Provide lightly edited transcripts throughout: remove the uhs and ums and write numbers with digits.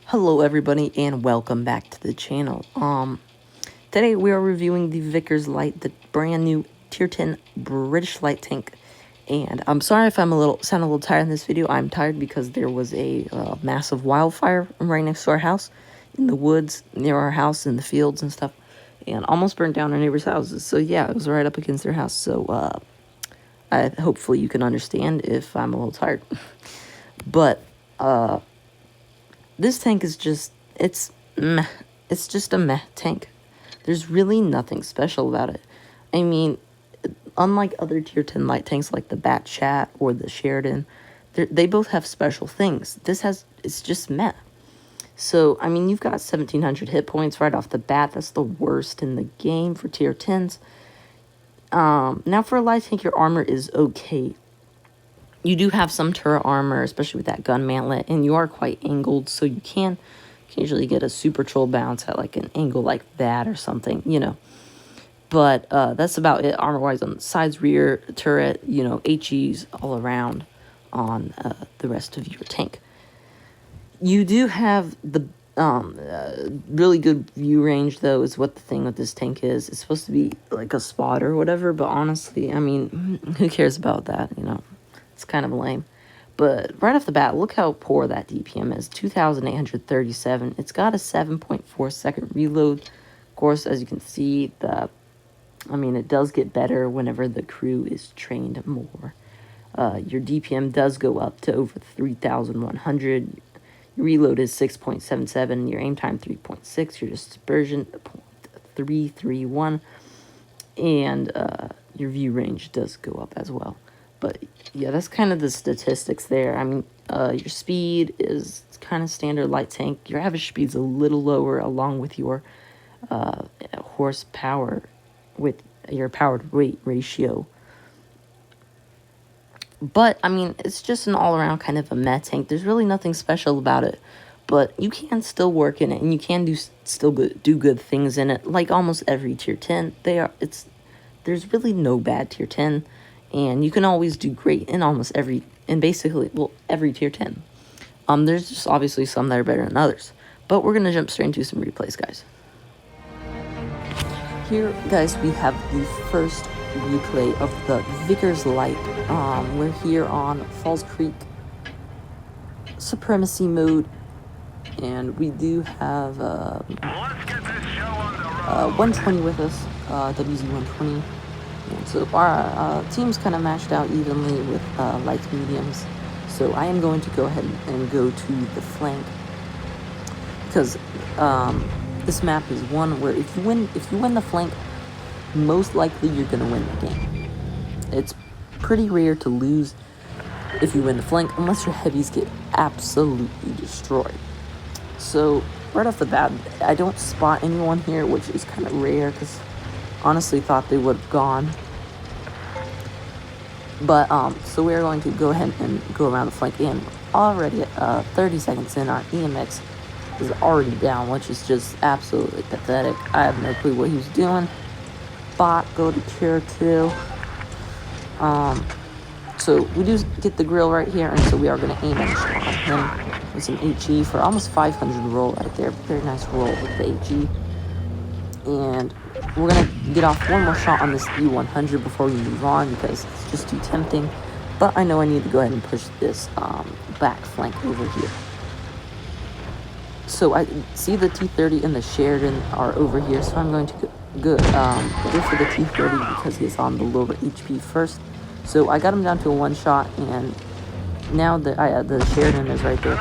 Hello everybody and welcome back to the channel. Today we are reviewing the Vickers Light, the brand new tier 10 British light tank. And I'm sorry if sound a little tired in this video. I'm tired because there was a massive wildfire right next to our house, in the woods near our house, in the fields and stuff, and almost burnt down our neighbors' houses. So yeah, it was right up against their house. So hopefully you can understand if I'm a little tired. But this tank is just, it's meh. It's just a meh tank. There's really nothing special about it. I mean, unlike other tier 10 light tanks like the Bat Chat or the Sheridan, they both have special things. It's just meh. So, I mean, you've got 1,700 hit points right off the bat. That's the worst in the game for tier 10s. Now for a light tank, your armor is okay. You do have some turret armor, especially with that gun mantlet, and you are quite angled, so you can usually get a super troll bounce at like an angle like that or something, you know. But that's about it armor-wise on the sides, rear, turret, you know, HEs all around on the rest of your tank. You do have the really good view range, though, is what the thing with this tank is. It's supposed to be like a spotter or whatever, but honestly, I mean, who cares about that, you know? It's kind of lame. But right off the bat, look how poor that DPM is. 2,837. It's got a 7.4 second reload. Of course, as you can see, it does get better whenever the crew is trained more. Your DPM does go up to over 3,100. Your reload is 6.77. Your aim time 3.6. Your dispersion 0.331. And your view range does go up as well. But yeah, that's kind of the statistics there. I mean, your speed is kind of standard light tank. Your average speed's a little lower, along with your horsepower, with your power to weight ratio. But I mean, it's just an all-around kind of a meh tank. There's really nothing special about it, but you can still work in it, and you can do good things in it. Like almost every tier 10, there's really no bad tier 10. And you can always do great in every tier 10. There's just obviously some that are better than others. But we're going to jump straight into some replays, guys. Here, guys, we have the first replay of the Vickers Light. We're here on Falls Creek Supremacy mode. And we do have 120 with us, WZ120. So our team's kind of matched out evenly with lights, mediums. So I am going to go ahead and go to the flank, because this map is one where if you win the flank, most likely you're going to win the game. It's pretty rare to lose if you win the flank, unless your heavies get absolutely destroyed. So right off the bat, I don't spot anyone here, which is kind of rare, because honestly thought they would have gone. But so we're going to go ahead and go around the flank, and already 30 seconds in, our EMX is already down, which is just absolutely pathetic. I have no clue what he was doing. Bot, go to tier 2. So we do get the grill right here, and so we are going to aim and shot on him with some HE for almost 500 roll right there. Very nice roll with the HE. And we're going to get off one more shot on this E100 before we move on, because it's just too tempting. But I know I need to go ahead and push this back flank over here. So I see the T30 and the Sheridan are over here, so I'm going to go for the T30 because he's on the lower HP first. So I got him down to a one shot, and now the Sheridan is right there.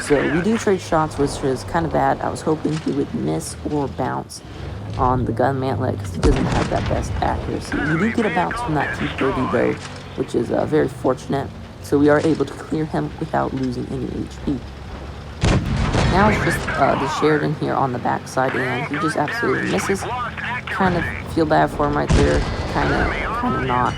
So we do trade shots, which is kind of bad. I was hoping he would miss or bounce on the gun mantlet, because he doesn't have that best accuracy. We do get a bounce from that T30 though, which is very fortunate. So we are able to clear him without losing any HP. Now it's just the Sheridan here on the backside, and he just absolutely misses. Kind of feel bad for him right there. Kind of not.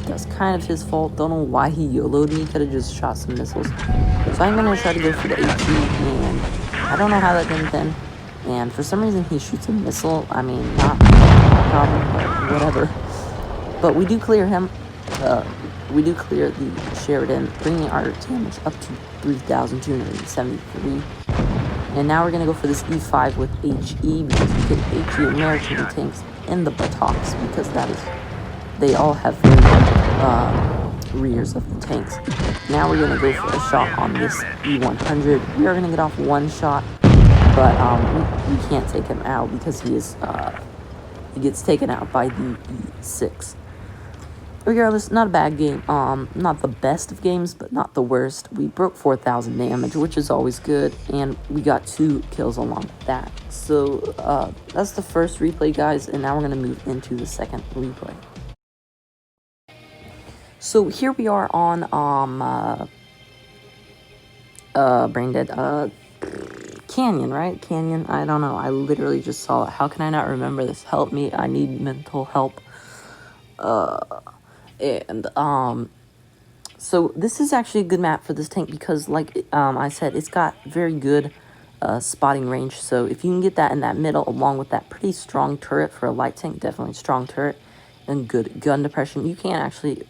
That's kind of his fault. Don't know why he YOLO'd me. Could have just shot some missiles. So I'm gonna try to go for the HE, and I don't know how that didn't then. And for some reason, he shoots a missile. I mean, not a problem, but whatever. But we do clear him. We do clear the Sheridan, bringing our damage up to 3,273. And now we're going to go for this E5 with HE, because you get HE American tanks in the buttocks, because they all have very good rears of the tanks. Now we're going to go for a shot on this E100. We are going to get off one shot, but we can't take him out because he gets taken out by the E6. Regardless, not a bad game. Not the best of games, but not the worst. We broke 4,000 damage, which is always good, and we got 2 kills along with that. So that's the first replay, guys, and now we're gonna move into the second replay. So here we are on brain dead Canyon, right? Canyon. I don't know. I literally just saw it. How can I not remember this? Help me. I need mental help. So this is actually a good map for this tank because, like I said, it's got very good spotting range. So if you can get that in that middle, along with that pretty strong turret for a light tank, definitely strong turret, and good gun depression, you can actually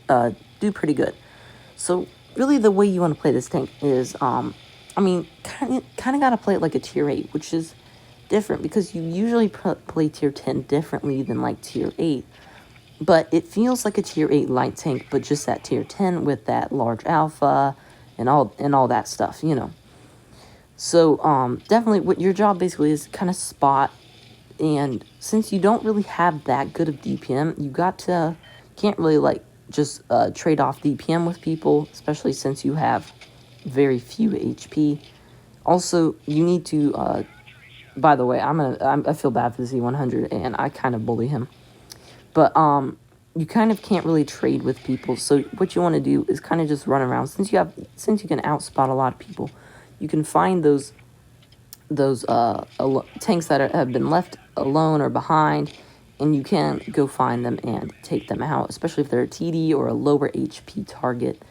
do pretty good. So really the way you want to play this tank is, I mean, kind of got to play it like a tier 8, which is different because you usually play tier 10 differently than like tier 8. But it feels like a tier 8 light tank, but just at tier 10 with that large alpha and all that stuff, you know. So definitely what your job basically is kind of spot, and since you don't really have that good of DPM, can't really like just trade off DPM with people, especially since you have very few HP. Also, you need to by the way, I feel bad for the Z100 and I kind of bully him. But you kind of can't really trade with people. So what you want to do is kind of just run around. Since you can outspot a lot of people, you can find those tanks that have been left alone or behind, and you can go find them and take them out, especially if they're a TD or a lower HP target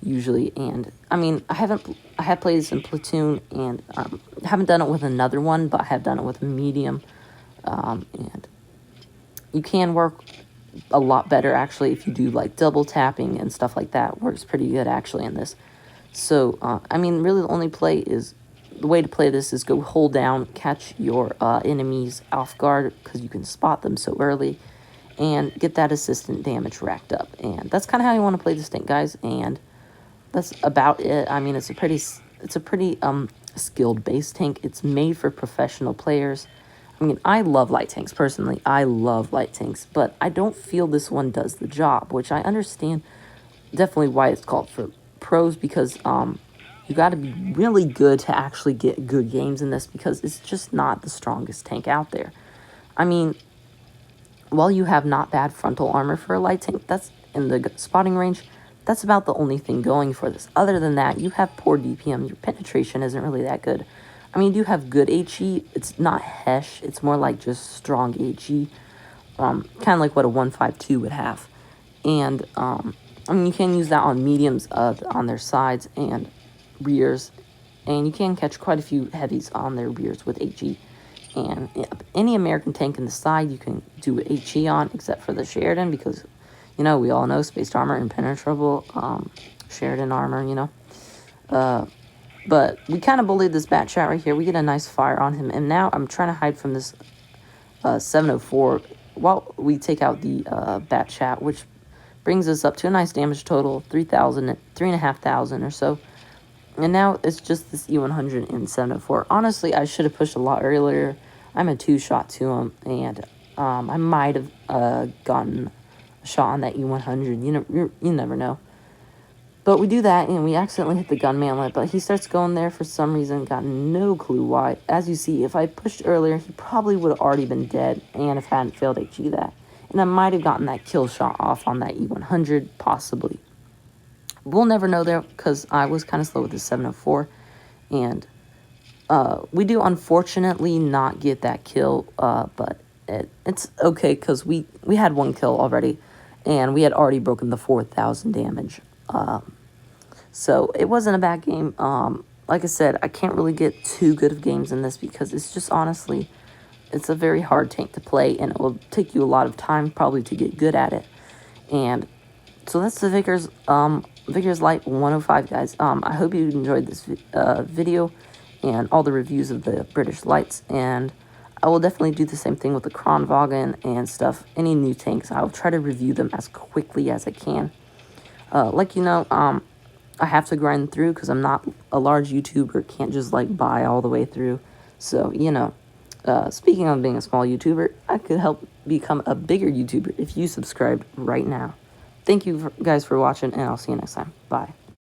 usually. And I mean, I have played this in Platoon, and haven't done it with another one, but I have done it with a medium, and you can work a lot better actually if you do like double tapping and stuff like that. Works pretty good actually in this. So I mean, really the way to play this is go hold down, catch your enemies off guard because you can spot them so early, and get that assistant damage racked up. And that's kind of how you want to play this tank, guys. And that's about it. I mean, it's a pretty skilled base tank. It's made for professional players. I mean, I love light tanks, personally. I love light tanks, but I don't feel this one does the job, which I understand definitely why it's called for pros, because you got to be really good to actually get good games in this, because it's just not the strongest tank out there. I mean, while you have not bad frontal armor for a light tank, that's in the spotting range, that's about the only thing going for this. Other than that, you have poor DPM. Your penetration isn't really that good. I mean, you do have good HE. It's not HESH. It's more like just strong HE. Kind of like what a 152 would have. And, I mean, you can use that on mediums on their sides and rears. And you can catch quite a few heavies on their rears with HE. And any American tank in the side you can do HE on, except for the Sheridan, because, you know, we all know spaced armor, impenetrable, Sheridan armor, you know. But we kind of bullied this bat chat right here. We get a nice fire on him. And now I'm trying to hide from this 704 while we take out the bat chat, which brings us up to a nice damage total, 3,500 or so. And now it's just this E100 and 704. Honestly, I should have pushed a lot earlier. I'm a 2-shot to him, and I might have gotten a shot on that E100. You never know. But we do that, and we accidentally hit the gunmanlet, but he starts going there for some reason, got no clue why. As you see, if I pushed earlier, he probably would have already been dead, and if I hadn't failed HE that. And I might have gotten that kill shot off on that E100, possibly. We'll never know there, because I was kind of slow with the 704, and we do unfortunately not get that kill, but it's okay, because we had one kill already, and we had already broken the 4,000 damage. So it wasn't a bad game. Like I said, I can't really get too good of games in this because it's just honestly, it's a very hard tank to play, and it will take you a lot of time probably to get good at it. And so that's the Vickers Light 105, guys. I hope you enjoyed this video, and all the reviews of the British lights, and I will definitely do the same thing with the Kronwagen and stuff. Any new tanks, I'll try to review them as quickly as I can. I have to grind through because I'm not a large YouTuber, can't just like buy all the way through. So, speaking of being a small YouTuber, I could help become a bigger YouTuber if you subscribed right now. Thank you guys for watching, and I'll see you next time. Bye.